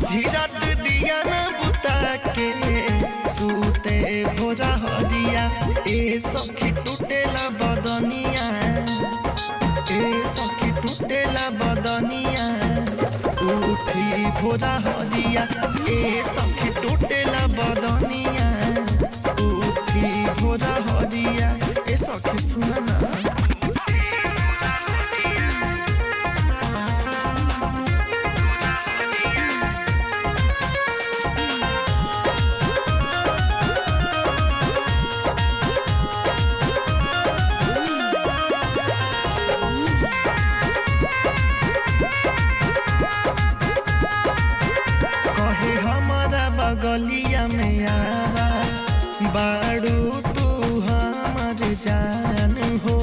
आधी रात दिया न बुता के सूते भोरा हरिया। ए सखी टूटेला बदनिया, ए सखी टूटेला बदनिया। उठी भोरा हरिया, ए सखी टूटेला बदनिया। उठी भोरा हरिया, ए सखी सुना ना। बगलिया में आवा बाड़ू तू हमर जान हो।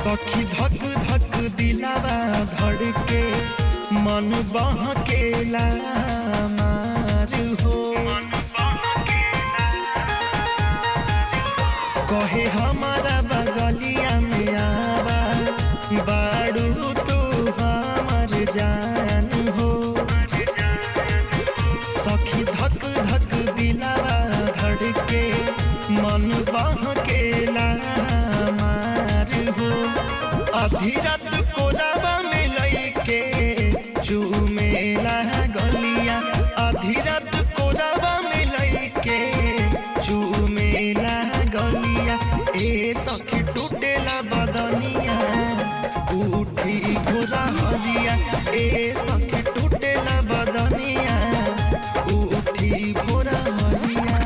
सखी धक धक दिलावा धड़के मन बहकेला मार हो। कहे हमारा बगलिया में आवा बाड़ू तू हमर जान हो। सखी धक धक दिलावा धड़के मन बहकेला मार हो। आधी रात कोरावा में लइके चूमेला गलिया। आधी रात कोरावा में लइके चूमेला गलिया। ए सखी टूटेला बदनिया, उठी भोरा हरिया। ए सखी टूटेला बदनिया, उठी भोरा हरिया।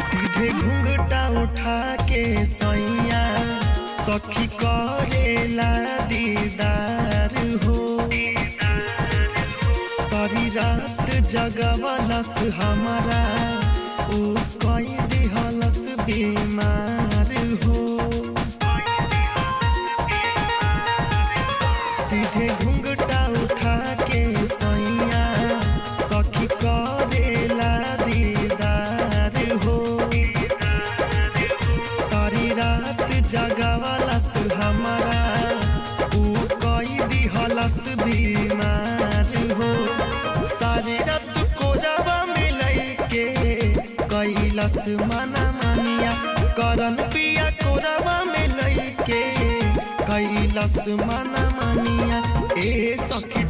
सीधे घूंघटा उठा के सैया सखी करेला दीदार हो। सारी रात जगवलस हमारा, ऊ कई दिहलस बीमार हो। सीधे घूंघटा उठा के सैया सखी करेला दीदार हो। सारी रात जगवलस हमारा, ऊ कई दिहलस बीमार हो। सारी रात कोरावा में लइके कैलस मना मानिया। करन पिया कोरावा में लइके कैलस मना मानिया। ए सखी